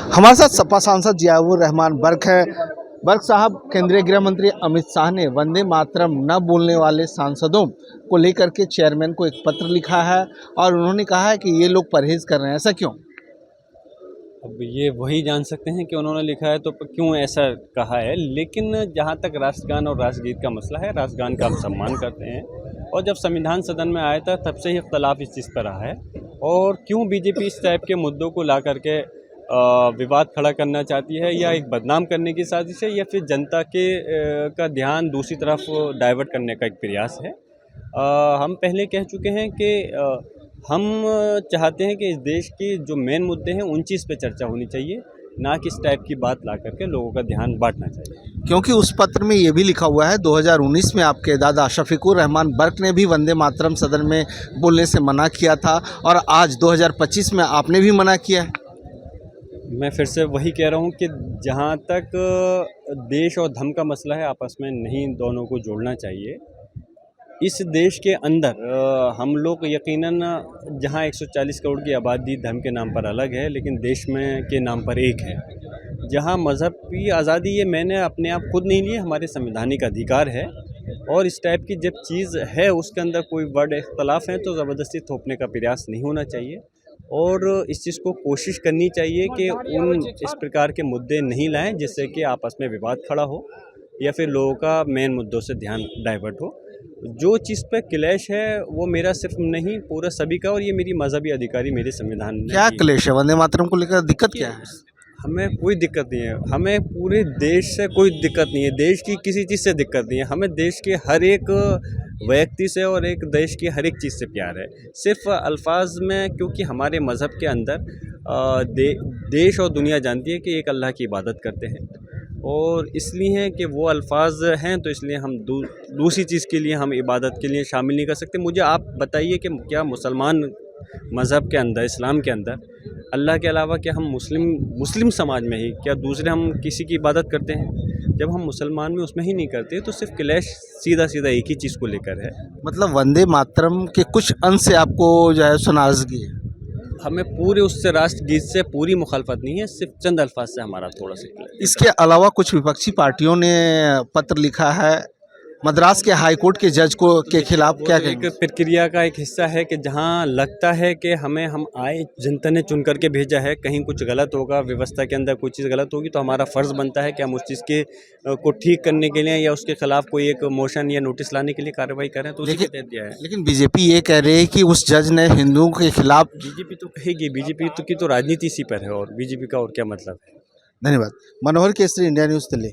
हमारे साथ सपा सांसद जियाउर रहमान बर्क है। बर्क साहब, केंद्रीय गृह मंत्री अमित शाह ने वंदे मातरम न बोलने वाले सांसदों को लेकर के चेयरमैन को एक पत्र लिखा है और उन्होंने कहा है कि ये लोग परहेज कर रहे हैं। ऐसा क्यों? अब ये वही जान सकते हैं कि उन्होंने लिखा है तो क्यों ऐसा कहा है। लेकिन जहाँ तक राष्ट्रगान और राष्ट्रगीत का मसला है, राष्ट्रगान का हम सम्मान करते हैं और जब संविधान सदन में आया था तब से ही इख्तलाफ इस चीज़ पर रहा है। और क्यों बीजेपी इस टाइप के मुद्दों को ला करके विवाद खड़ा करना चाहती है, या एक बदनाम करने की साजिश है, या फिर जनता के का ध्यान दूसरी तरफ डाइवर्ट करने का एक प्रयास है। हम पहले कह चुके हैं कि हम चाहते हैं कि इस देश के जो मेन मुद्दे हैं उन चीज़ पे चर्चा होनी चाहिए, ना कि इस टाइप की बात ला करके लोगों का ध्यान बांटना चाहिए। क्योंकि उस पत्र में ये भी लिखा हुआ है 2019 में आपके दादा शफीकुर रहमान बर्क ने भी वंदे मातरम सदन में बोलने से मना किया था और आज 2025 में आपने भी मना किया है। मैं फिर से वही कह रहा हूँ कि जहाँ तक देश और धर्म का मसला है, आपस में नहीं दोनों को जोड़ना चाहिए। इस देश के अंदर हम लोग यकीनन जहाँ 140 करोड़ की आबादी धर्म के नाम पर अलग है, लेकिन देश में के नाम पर एक है। जहाँ मज़हब की आज़ादी, ये मैंने अपने आप खुद नहीं ली, हमारे संवैधानिक अधिकार है। और इस टाइप की जब चीज़ है उसके अंदर कोई वर्ड इख्तलाफ है तो ज़बरदस्ती थोपने का प्रयास नहीं होना चाहिए और इस चीज़ को कोशिश करनी चाहिए कि उन इस प्रकार के मुद्दे नहीं लाएं जिससे कि आपस में विवाद खड़ा हो या फिर लोगों का मेन मुद्दों से ध्यान डाइवर्ट हो। जो चीज़ पे क्लेश है वो मेरा सिर्फ नहीं, पूरा सभी का, और ये मेरी मजहबी अधिकारी मेरे संविधान में। क्या क्लेश है? वंदे मातरम को लेकर दिक्कत क्या है? हमें कोई दिक्कत नहीं है, हमें पूरे देश से कोई दिक्कत नहीं है, देश की किसी चीज़ से दिक्कत नहीं है। हमें देश के हर एक व्यक्ति से और एक देश की हर एक चीज़ से प्यार है। सिर्फ अल्फाज में, क्योंकि हमारे मज़हब के अंदर देश और दुनिया जानती है कि एक अल्लाह की इबादत करते हैं और इसलिए हैं कि वो अल्फाज हैं, तो इसलिए हम दूसरी चीज़ के लिए हम इबादत के लिए शामिल नहीं कर सकते। मुझे आप बताइए कि क्या मुसलमान मज़हब के अंदर, इस्लाम के अंदर अल्लाह के अलावा क्या हम मुस्लिम समाज में ही क्या दूसरे हम किसी की इबादत करते हैं? जब हम मुसलमान में उसमें ही नहीं करते तो सिर्फ क्लैश सीधा एक ही चीज़ को लेकर है। मतलब वंदे मातरम के कुछ अंश से आपको जो है सो नाराजगी है? हमें पूरे उससे राष्ट्रगीत से पूरी मुखालफत नहीं है, सिर्फ चंद अल्फाज से हमारा थोड़ा सा। इसके अलावा कुछ विपक्षी पार्टियों ने पत्र लिखा है मद्रास के हाई कोर्ट के जज को के खिलाफ। क्या एक प्रक्रिया का एक हिस्सा है कि जहां लगता है कि हम आए, जनता ने चुन करके भेजा है, कहीं कुछ गलत होगा, व्यवस्था के अंदर कुछ चीज़ गलत होगी तो हमारा फ़र्ज़ बनता है कि हम उस चीज़ के को ठीक करने के लिए या उसके खिलाफ कोई एक मोशन या नोटिस लाने के लिए कार्रवाई करें, तो उसी के तहत दिया है। लेकिन बीजेपी ये कह रही है कि उस जज ने हिंदुओं के खिलाफ। बीजेपी तो कहेगी, बीजेपी की तो राजनीति इसी पर है और बीजेपी का और क्या मतलब है। धन्यवाद। मनोहर केसरी, इंडिया न्यूज़ दिल्ली।